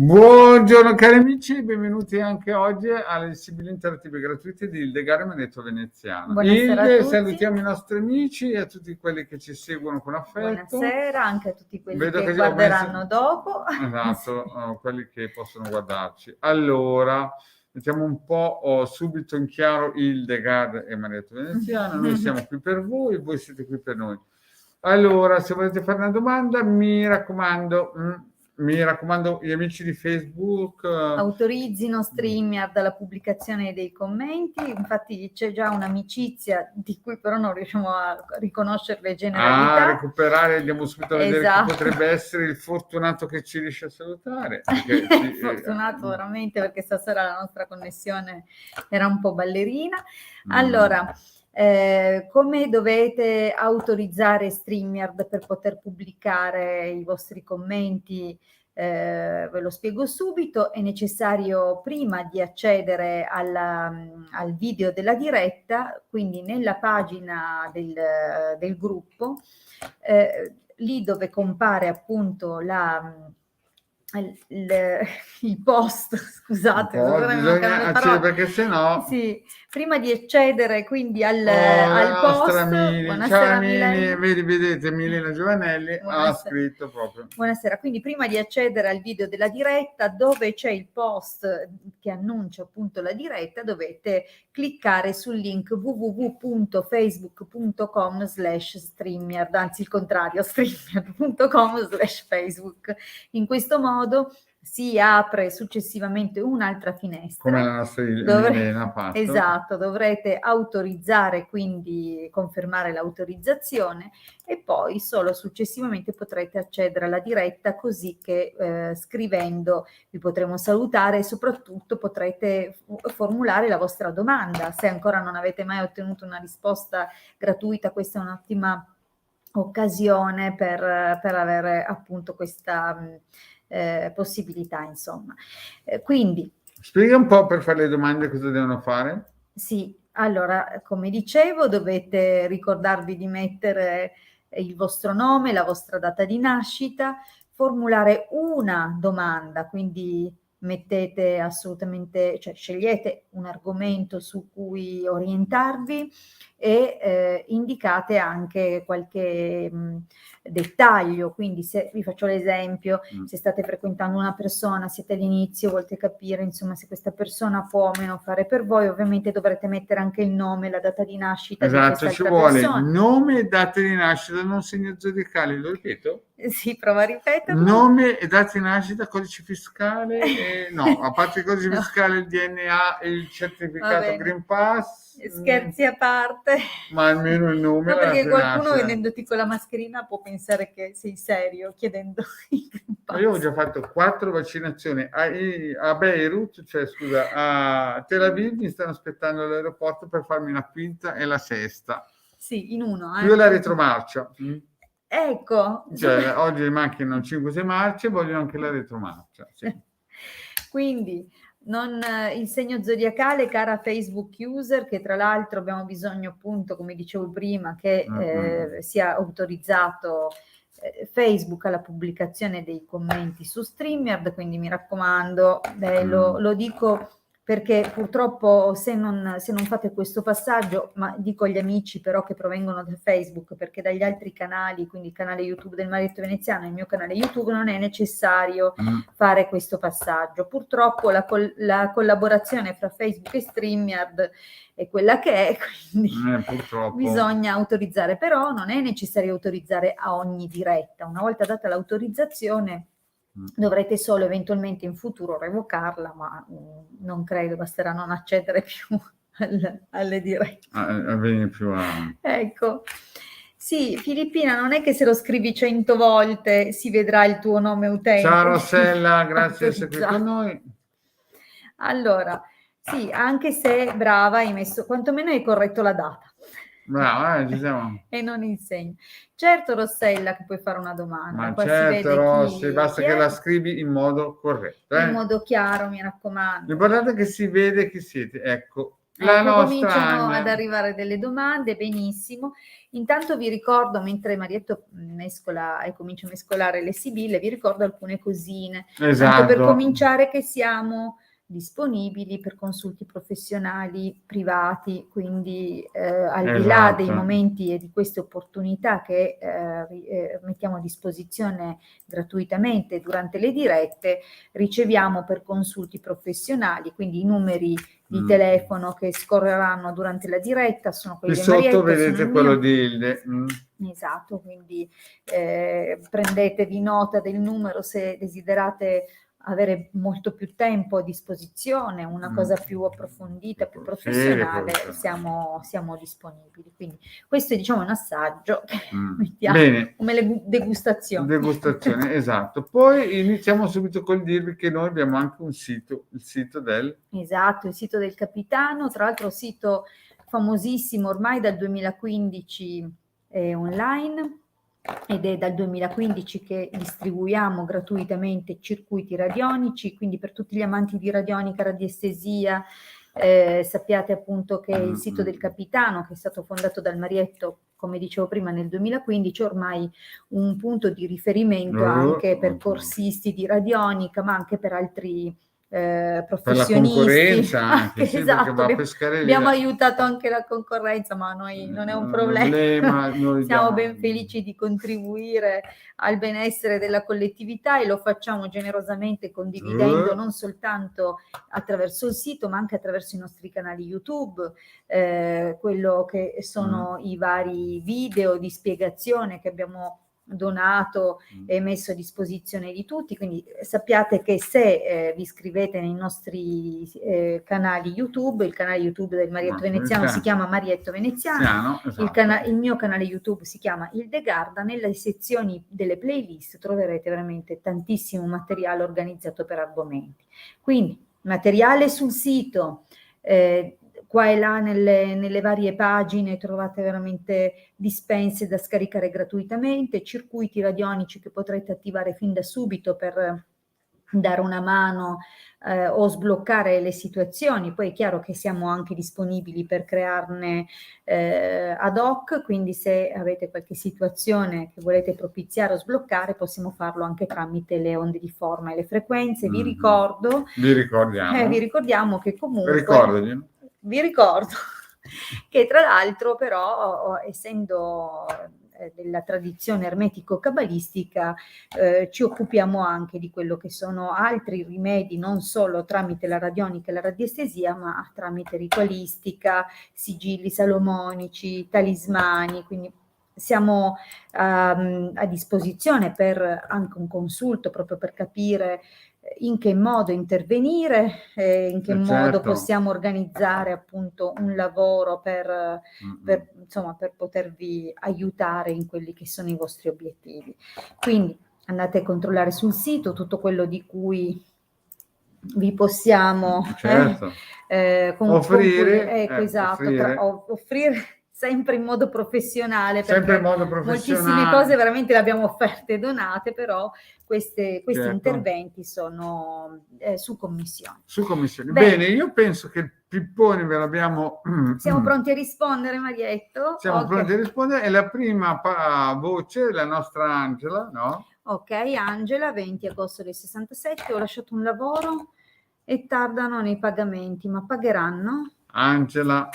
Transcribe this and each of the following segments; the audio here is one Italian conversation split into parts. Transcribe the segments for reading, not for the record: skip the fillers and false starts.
Buongiorno cari amici, benvenuti anche oggi alle discipline interattive gratuite di Hildegard Manetto Veneziano. Buonasera a Hilde, tutti. salutiamo i nostri amici e a tutti quelli che ci seguono con affetto. Buonasera anche a tutti quelli Vedo che ho guarderanno dopo. Esatto, quelli che possono guardarci. Allora, mettiamo un po' subito in chiaro Hildegard e Manetto Veneziano. Noi siamo qui per voi siete qui per noi. Allora, se volete fare una domanda, mi raccomando, gli amici di Facebook. Autorizzino StreamYard alla pubblicazione dei commenti. Infatti c'è già un'amicizia di cui però non riusciamo a riconoscere le generalità. Recuperare, andiamo subito a vedere Esatto. chi potrebbe essere il fortunato che ci riesce a salutare. Fortunato veramente, perché stasera la nostra connessione era un po' ballerina. Allora, come dovete autorizzare StreamYard per poter pubblicare i vostri commenti? Ve lo spiego subito. È necessario, prima di accedere al video della diretta, quindi nella pagina del gruppo, lì dove compare appunto il post, scusate, bisogna accedere, perché sennò sì, prima di accedere quindi al nostra post. Mili. Buonasera, Ciao Mili, Milena. vedete Milena Giovanelli ha scritto proprio. Buonasera, quindi prima di accedere al video della diretta, dove c'è il post che annuncia appunto la diretta, dovete cliccare sul link www.facebook.com/StreamYard, anzi il contrario, StreamYard.com/Facebook. In questo modo si apre successivamente un'altra finestra. Come la nostra Milena ha fatto. Esatto, dovrete autorizzare, quindi confermare l'autorizzazione, e poi solo successivamente potrete accedere alla diretta, così che scrivendo vi potremo salutare e soprattutto potrete formulare la vostra domanda. Se ancora non avete mai ottenuto una risposta gratuita, questa è un'ottima occasione per avere appunto questa possibilità, insomma. Quindi spiega un po' per fare le domande cosa devono fare. Sì, allora, come dicevo, dovete ricordarvi di mettere il vostro nome, la vostra data di nascita, formulare una domanda, quindi mettete assolutamente, cioè scegliete un argomento su cui orientarvi e indicate anche qualche dettaglio. Quindi, se vi faccio l'esempio, se state frequentando una persona, siete all'inizio, volete capire insomma se questa persona può o meno fare per voi, ovviamente dovrete mettere anche il nome, la data di nascita di questa ci altra vuole persona. nome e data di nascita, non segno zodiacale, lo ripeto? Sì, prova a ripeterlo. Nome e data di nascita, codice fiscale, no, a parte il codice fiscale, il DNA e il certificato Green Pass. Scherzi a parte. Ma almeno il nome. No, perché qualcuno vedendoti con la mascherina può pensare che sei serio chiedendo il Green Pass. Ma io ho già fatto 4 vaccinazioni a Beirut, cioè scusa, a Tel Aviv mi stanno aspettando all'aeroporto per farmi la quinta e la sesta. Sì, in uno. Più la retromarcia. Ecco. Cioè, oggi mancano 5-6 marce, vogliono anche la retromarcia. Sì. Quindi il segno zodiacale, cara Facebook user, che tra l'altro abbiamo bisogno appunto, come dicevo prima, che sia autorizzato Facebook alla pubblicazione dei commenti su StreamYard, quindi mi raccomando, lo dico perché purtroppo se non fate questo passaggio, ma dico agli amici però che provengono da Facebook, perché dagli altri canali, quindi il canale YouTube del Maletto Veneziano e il mio canale YouTube, non è necessario fare questo passaggio. Purtroppo la collaborazione fra Facebook e StreamYard è quella che è, quindi bisogna autorizzare, però non è necessario autorizzare a ogni diretta. Una volta data l'autorizzazione dovrete solo eventualmente in futuro revocarla, ma non credo, basterà non accedere più alle dirette. Ecco. Sì, Filippina, non è che se lo scrivi 100 volte si vedrà il tuo nome utente. Ciao Rossella, grazie di essere qui con noi. Allora, sì, anche se brava, hai messo, quantomeno hai corretto la data. Brava, ci siamo. E non il segno. Certo, Rossella, che puoi fare una domanda. Ma qua certo, si vede Rossi, basta che la scrivi in modo corretto. In modo chiaro, mi raccomando. L'importante è che si vede chi siete, ecco. la nostra cominciano Ania. ad arrivare delle domande, benissimo. Intanto vi ricordo, mentre Marietto mescola e comincia a mescolare le sibille, vi ricordo alcune cosine. Tanto per Esatto. cominciare che siamo disponibili per consulti professionali privati, quindi al di là dei Esatto. momenti e di queste opportunità che mettiamo a disposizione gratuitamente durante le dirette, riceviamo per consulti professionali, quindi i numeri di telefono che scorreranno durante la diretta sono quelli Qui di Marietto, sotto vedete sono il quello mio. di Hilde. Esatto, quindi prendetevi nota del numero se desiderate avere molto più tempo a disposizione, una cosa più approfondita, più professionale, siamo disponibili. Quindi questo è, diciamo, un assaggio che mettiamo Bene. come le degustazioni. Degustazione, esatto. Poi iniziamo subito col dirvi che noi abbiamo anche un sito, il sito del... Esatto, il sito del Capitano, tra l'altro sito famosissimo ormai dal 2015 online, ed è dal 2015 che distribuiamo gratuitamente circuiti radionici, quindi per tutti gli amanti di radionica, radiestesia, sappiate appunto che il sito del Capitano, che è stato fondato dal Marietto, come dicevo prima, nel 2015, ormai un punto di riferimento anche per corsisti di radionica, ma anche per altri professionisti. Per la concorrenza anche, sì, esatto, perché va a pescare abbiamo aiutato anche la concorrenza, ma a noi non è un problema. Siamo ben felici di contribuire al benessere della collettività e lo facciamo generosamente condividendo non soltanto attraverso il sito, ma anche attraverso i nostri canali YouTube, quello che sono i vari video di spiegazione che abbiamo donato e messo a disposizione di tutti, quindi sappiate che se vi iscrivete nei nostri canali YouTube, il canale YouTube del Marietto Veneziano si chiama Marietto Veneziano, esatto. Il mio canale YouTube si chiama Hildegarda, nelle sezioni delle playlist troverete veramente tantissimo materiale organizzato per argomenti, quindi materiale sul sito, qua e là nelle varie pagine trovate veramente dispense da scaricare gratuitamente, circuiti radionici che potrete attivare fin da subito per dare una mano o sbloccare le situazioni. Poi è chiaro che siamo anche disponibili per crearne ad hoc, quindi se avete qualche situazione che volete propiziare o sbloccare possiamo farlo anche tramite le onde di forma e le frequenze. Vi ricordiamo che comunque vi ricordo che tra l'altro però, essendo della tradizione ermetico-cabalistica, ci occupiamo anche di quello che sono altri rimedi, non solo tramite la radionica e la radiestesia, ma tramite ritualistica, sigilli salomonici, talismani, quindi siamo a disposizione per anche un consulto proprio per capire in che modo intervenire, in che modo possiamo organizzare appunto un lavoro per potervi aiutare in quelli che sono i vostri obiettivi. Quindi andate a controllare sul sito tutto quello di cui vi possiamo offrire, offrire sempre in modo professionale, perché moltissime cose veramente le abbiamo offerte donate, però questi interventi sono su commissione. Su commissione. Bene, io penso che il pippone ve l'abbiamo... Siamo pronti a rispondere, Marietto? Siamo pronti a rispondere, e la prima voce è la nostra Angela, no? Ok, Angela, 20 agosto del 67, ho lasciato un lavoro e tardano nei pagamenti, ma pagheranno? Angela.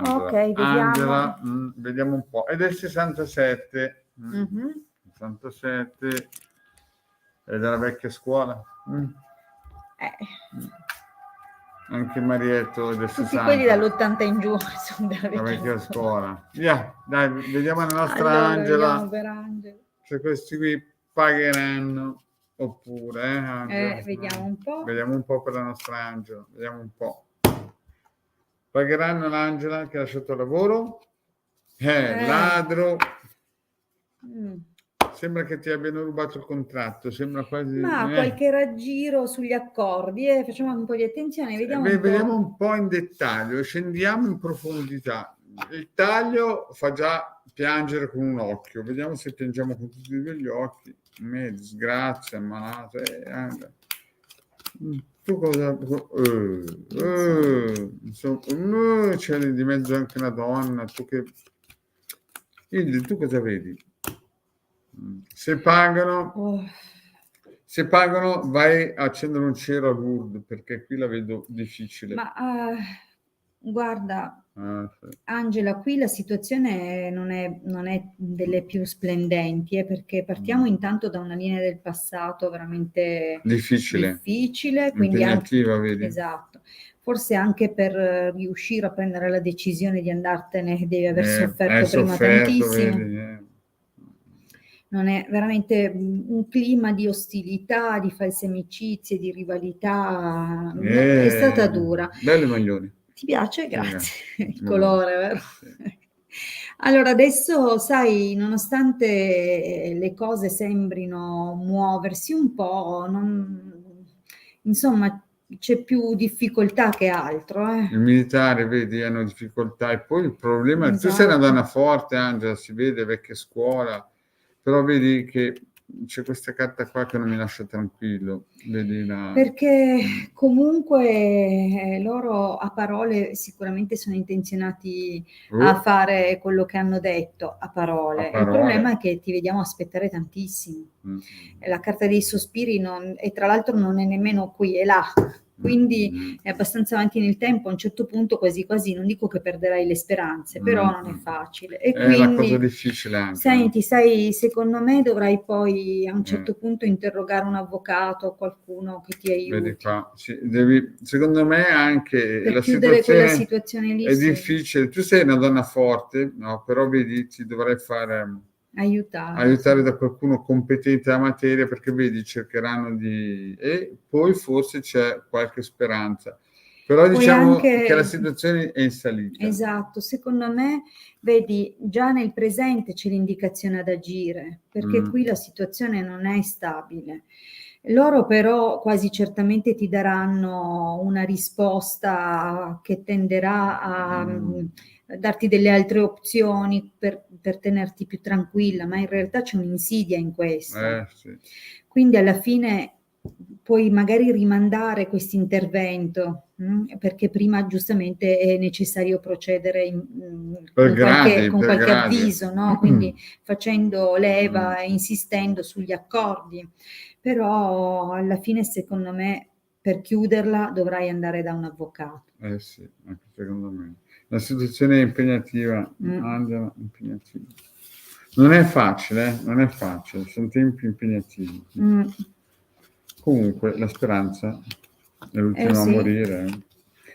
Ok, vediamo. Angela, vediamo un po'. È del 67. 67. È della vecchia scuola. Anche Marietto è del 60. Tutti quelli dall'80 in giù sono della vecchia scuola. Dai, vediamo la nostra Angela. Se questi qui pagheranno oppure, Angela. Vediamo un po'. Vediamo un po' per la nostra Angela. Vediamo un po'. Pagheranno l'Angela che ha lasciato il lavoro? Ladro. Sembra che ti abbiano rubato il contratto, sembra quasi... Ma qualche raggiro sugli accordi, facciamo un po' di attenzione, vediamo un po' in dettaglio, scendiamo in profondità. Il taglio fa già piangere con un occhio, vediamo se piangiamo con tutti e due gli occhi. Disgrazia, malato. Tu cosa... insomma, c'è di mezzo anche una donna, tu che... Quindi tu cosa vedi? Se pagano, Oh, vai a accendere un cero a Lourdes, perché qui la vedo difficile. ma guarda, Sì. Angela, qui la situazione non è delle più splendenti, perché partiamo intanto da una linea del passato veramente Difficile, quindi anche, impegnativa, vedi? esatto. Forse anche per riuscire a prendere la decisione di andartene devi aver sofferto prima tantissimo. Vedi, Non è veramente un clima di ostilità, di false amicizie, di rivalità. È stata dura. Belli maglioni. Ti piace? Sì, Grazie. Il mm, colore, vero? sì. Allora, adesso, sai, nonostante le cose sembrino muoversi un po', insomma, c'è più difficoltà che altro, I militari, vedi, hanno difficoltà. E poi il problema è tu sei una Esatto. donna forte, Angela, si vede, vecchia scuola, però vedi che c'è questa carta qua che non mi lascia tranquillo. Vedi Perché comunque loro a parole sicuramente sono intenzionati a fare quello che hanno detto a parole. Il problema è che ti vediamo aspettare tantissimo. La carta dei sospiri e tra l'altro non è nemmeno qui, è là. Quindi è abbastanza avanti nel tempo, a un certo punto quasi quasi, non dico che perderai le speranze, però non è facile. E è quindi, una cosa difficile anche. Senti, sai, secondo me dovrai poi a un certo punto interrogare un avvocato o qualcuno che ti aiuti. Vedi qua, sì, secondo me anche Per la chiudere quella situazione lì, è sì. difficile. Tu sei una donna forte, no? Però vedi, ti dovrai fare aiutare sì, da qualcuno competente alla materia, perché vedi, cercheranno di... E poi forse c'è qualche speranza. Però Poi diciamo anche, che la situazione è in salita. Esatto, secondo me, vedi, già nel presente c'è l'indicazione ad agire, perché qui la situazione non è stabile. Loro però quasi certamente ti daranno una risposta che tenderà a darti delle altre opzioni per tenerti più tranquilla, ma in realtà c'è un'insidia in questo. Sì. Quindi alla fine puoi magari rimandare questo intervento, perché prima giustamente è necessario procedere con qualche avviso, no? Quindi facendo leva e insistendo sugli accordi. Però alla fine, secondo me, per chiuderla dovrai andare da un avvocato. Sì, anche secondo me. La situazione è impegnativa, Angela, impegnativa. Non è facile, sono tempi impegnativi. Comunque la speranza è l'ultima a morire.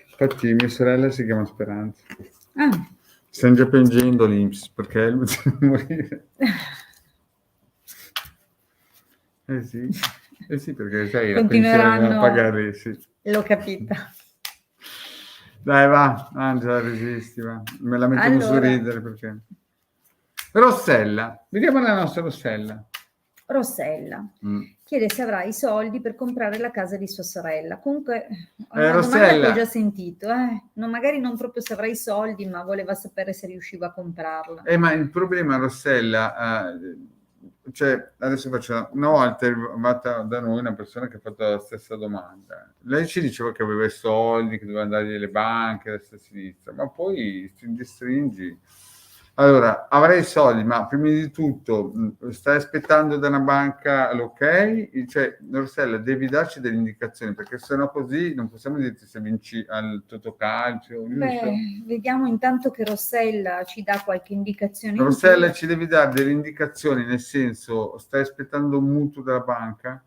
Infatti mia sorella si chiama Speranza. Stiamo già piangendo l'INPS perché è l'ultima a morire. Sì, perché sai, la pensione da pagare, sì. L'ho capita. Dai, va, Angela, resisti, va. Me la mettiamo su ridere perché... Rossella, vediamo la nostra Rossella. Rossella chiede se avrà i soldi per comprare la casa di sua sorella. Comunque, è una Rossella, domanda che ho già sentito. Magari non proprio se avrà i soldi, ma voleva sapere se riusciva a comprarla. Ma il problema, Rossella, cioè, adesso faccio una volta è arrivata da noi una persona che ha fatto la stessa domanda. Lei ci diceva che aveva i soldi, che doveva andare alle banche, destra e sinistra, ma poi ti stringi. Allora, avrai i soldi, ma prima di tutto stai aspettando da una banca l'ok? Cioè, Rossella, devi darci delle indicazioni, perché sennò così non possiamo dirti se vinci al Totocalcio. Vediamo intanto che Rossella ci dà qualche indicazione. Rossella, ci devi dare delle indicazioni, nel senso, stai aspettando un mutuo dalla banca?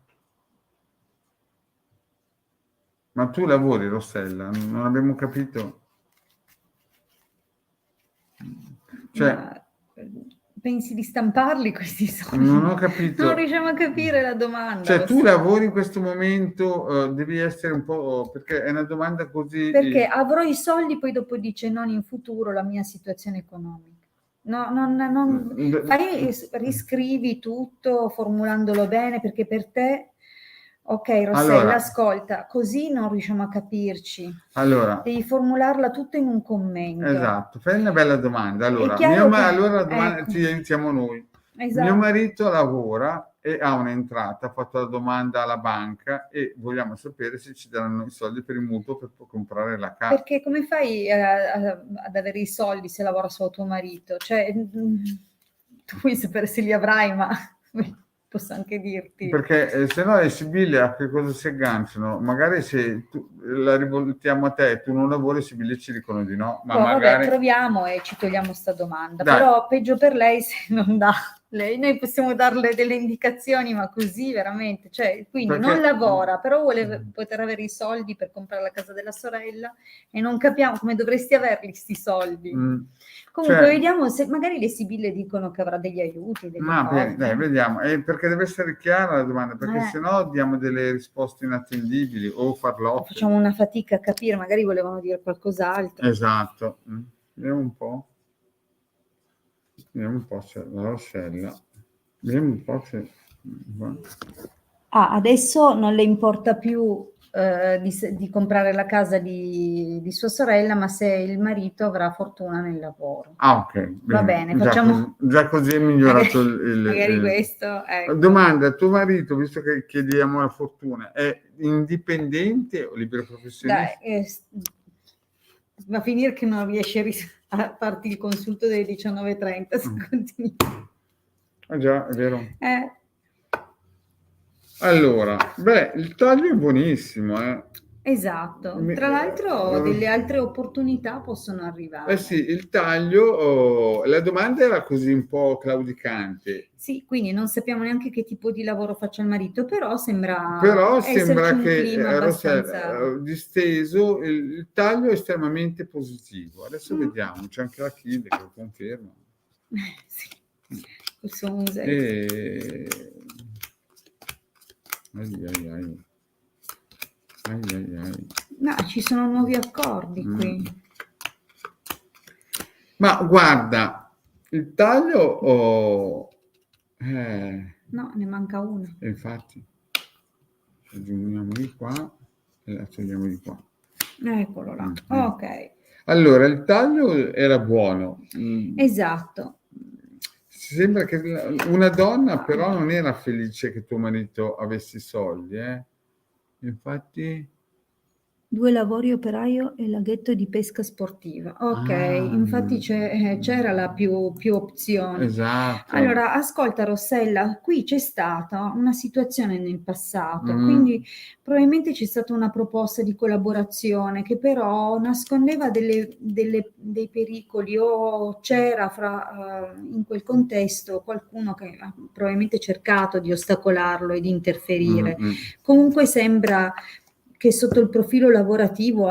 Ma tu lavori, Rossella? Non abbiamo capito. Cioè, pensi di stamparli questi soldi? Non ho capito. Non riusciamo a capire la domanda. Cioè, tu lavori in questo momento, devi essere un po'... perché è una domanda così... Perché avrò i soldi, poi dopo dice non in futuro la mia situazione economica. Riscrivi tutto formulandolo bene, perché per te... Ok, Rossella, allora, ascolta, così non riusciamo a capirci. Allora, devi formularla tutto in un commento. Esatto, fai una bella domanda. Allora, allora la domanda ti aiutiamo noi. Esatto. Mio marito lavora e ha un'entrata, ha fatto la domanda alla banca e vogliamo sapere se ci daranno i soldi per il mutuo per comprare la casa. Perché come fai ad avere i soldi se lavora solo tuo marito? Cioè, tu vuoi sapere se li avrai, ma posso anche dirti. Perché se no le sibille a che cosa si agganciano? Magari se la rivoltiamo a te e tu non lavori, le sibille ci dicono di no, ma magari... Vabbè, proviamo e ci togliamo sta domanda. Dai. Però peggio per lei se non dà. Noi possiamo darle delle indicazioni, ma così veramente, cioè, quindi Perché... non lavora, però vuole poter avere i soldi per comprare la casa della sorella e non capiamo come dovresti averli sti soldi. Comunque vediamo se magari le sibille dicono che avrà degli aiuti, delle cose. Dai, vediamo, perché deve essere chiara la domanda, perché sennò diamo delle risposte inattendibili o farlotte. Facciamo una fatica a capire, magari volevano dire qualcos'altro. Esatto. Vediamo un po'. Vediamo un po' se la Rossella. Vediamo un po' se... Adesso non le importa più di comprare la casa di sua sorella, ma se il marito avrà fortuna nel lavoro. Ok. Bene. Va bene, facciamo... Già così è migliorato magari questo. Ecco. Domanda, tuo marito, visto che chiediamo la fortuna, è indipendente o libero professionista? Dai, va a finire che non riesce a farti il consulto delle 19:30 se continui. Già, è vero. Allora, il taglio è buonissimo, Esatto, tra l'altro delle altre opportunità possono arrivare. Sì, il taglio, la domanda era così un po' claudicante. Sì, quindi non sappiamo neanche che tipo di lavoro faccia il marito, però sembra che abbastanza... disteso, il taglio è estremamente positivo. Adesso vediamo, c'è anche la Kid che lo conferma. Sì, il suo museo. No, ci sono nuovi accordi qui. Ma guarda, il taglio... no, ne manca uno. Infatti, aggiungiamo di qua e la togliamo di qua. Eccolo là, ok. Allora, il taglio era buono. Esatto. Sembra che una donna però non era felice che tuo marito avesse i soldi, Infatti... 2 lavori, operaio e laghetto di pesca sportiva. Ok, infatti c'era la più opzione. Esatto. Allora, ascolta Rossella, qui c'è stata una situazione nel passato, quindi probabilmente c'è stata una proposta di collaborazione che però nascondeva dei pericoli o c'era in quel contesto qualcuno che ha probabilmente cercato di ostacolarlo e di interferire. Comunque sembra che sotto il profilo lavorativo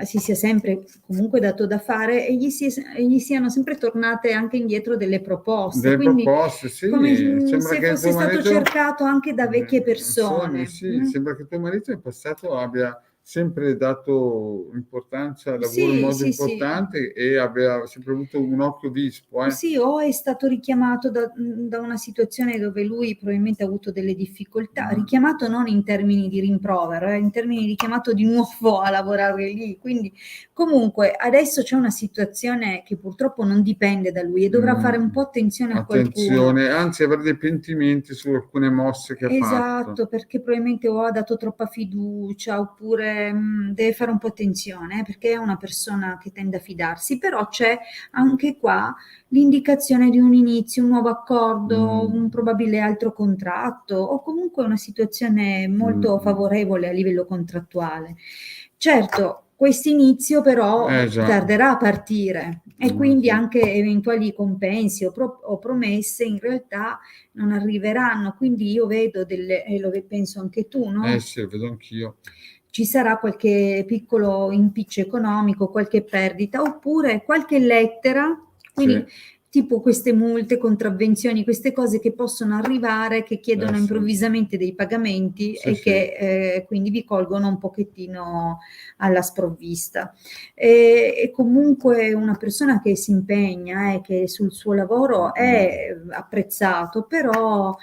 si sia sempre comunque dato da fare e gli siano sempre tornate anche indietro delle proposte. Quindi, sì. Come se fosse stato cercato anche da vecchie persone. Sembra che tuo marito in passato abbia sempre dato importanza al lavoro in modo importante e abbia sempre avuto un occhio vispo. Sì, o è stato richiamato da una situazione dove lui probabilmente ha avuto delle difficoltà, richiamato non in termini di rimprovero, in termini di richiamato di nuovo a lavorare lì. Quindi comunque adesso c'è una situazione che purtroppo non dipende da lui e dovrà fare un po' attenzione a qualcuno. Anzi avere dei pentimenti su alcune mosse che ha fatto. Esatto, perché probabilmente o ha dato troppa fiducia oppure deve fare un po' attenzione perché è una persona che tende a fidarsi, però c'è anche qua l'indicazione di un inizio, un nuovo accordo, un probabile altro contratto o comunque una situazione molto favorevole a livello contrattuale. Certo, questo inizio però tarderà a partire e quindi anche eventuali compensi o promesse in realtà non arriveranno, quindi io vedo lo penso anche tu, no? Sì, lo vedo anch'io. Ci sarà qualche piccolo impiccio economico, qualche perdita, oppure qualche lettera, quindi tipo queste multe, contravvenzioni, queste cose che possono arrivare, che chiedono improvvisamente dei pagamenti e che quindi vi colgono un pochettino alla sprovvista. E comunque una persona che si impegna e che sul suo lavoro è apprezzato, però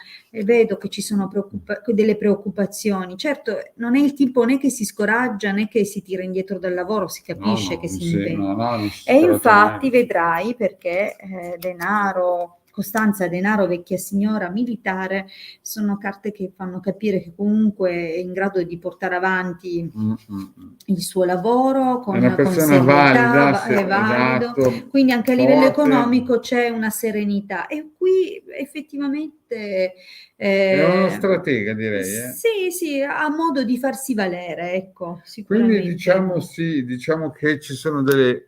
vedo che ci sono delle preoccupazioni. Certo, non è il tipo né che si scoraggia né che si tira indietro dal lavoro, si capisce che si impegna. E infatti vedrai perché denaro, Costanza, denaro, vecchia signora, militare, sono carte che fanno capire che comunque è in grado di portare avanti il suo lavoro È una con persona serietà, valida, è valido, esatto, quindi anche a livello forte. economico c'è una serenità e qui effettivamente È uno stratega, direi. sì, sì, ha modo di farsi valere, ecco, Quindi sicuramente. diciamo che ci sono delle...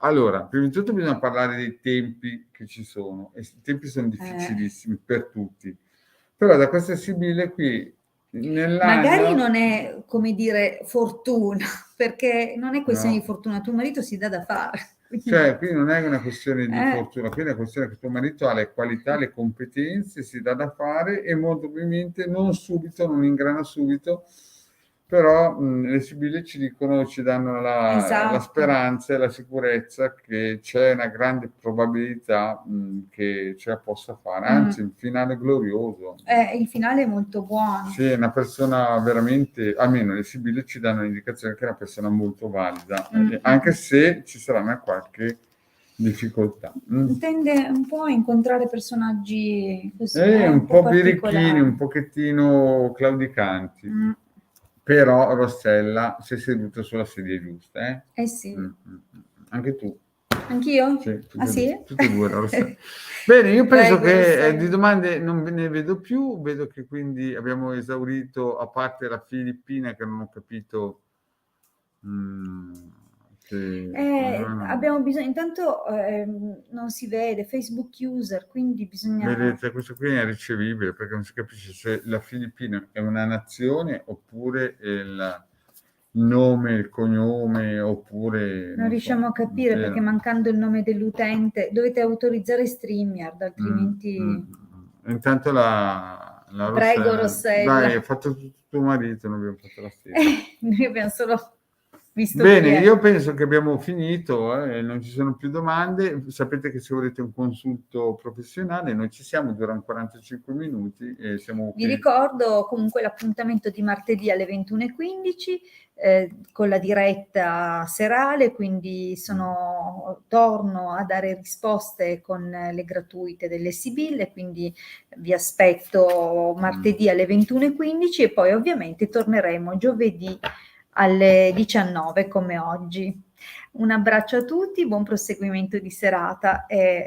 Allora, prima di tutto bisogna parlare dei tempi che ci sono, e i tempi sono difficilissimi per tutti. Però da questa Sibille qui, Magari nell'anno... non è, come dire, fortuna, perché non è questione di No. fortuna, tuo marito si dà da fare. Cioè, qui non è una questione di Eh. fortuna, qui è una questione che tuo marito ha le qualità, le competenze, si dà da fare e molto probabilmente non subito, non ingrana subito, però le Sibille ci dicono, ci danno la Esatto. speranza e la sicurezza che c'è una grande probabilità che ce la possa fare, anzi un finale glorioso. Il finale è molto buono. Sì, è una persona veramente, almeno le Sibille ci danno l'indicazione che è una persona molto valida, anche se ci sarà una qualche difficoltà. Tende un po' a incontrare personaggi così, Un po' birichini, particolari. un pochettino claudicanti. Però Rossella si è seduta sulla sedia giusta, Eh sì. Anche tu. Anch'io? Sì, Ah sì? tutte e due, Rossella. Bene, io penso Prego, che Rossella. di domande non ve ne vedo più, vedo che quindi abbiamo esaurito, a parte la Filippina che non ho capito abbiamo bisogno, intanto non si vede, Facebook user, quindi bisogna... Vedete, questo qui è irricevibile perché non si capisce se la Filippina è una nazione oppure il nome, il cognome, oppure... Non riusciamo a capire perché mancando il nome dell'utente dovete autorizzare StreamYard, altrimenti... Intanto la Prego, Rossella. Dai, hai fatto tutto tuo marito, non abbiamo fatto la stessa. Noi abbiamo solo visto Bene, io penso che abbiamo finito, non ci sono più domande. Sapete che se volete un consulto professionale, noi ci siamo, durano 45 minuti e siamo qui. Vi ricordo comunque l'appuntamento di martedì alle 21:15 con la diretta serale, quindi torno a dare risposte con le gratuite delle Sibille, quindi vi aspetto martedì alle 21:15 e poi ovviamente torneremo giovedì alle 19 come oggi. Un abbraccio a tutti, buon proseguimento di serata e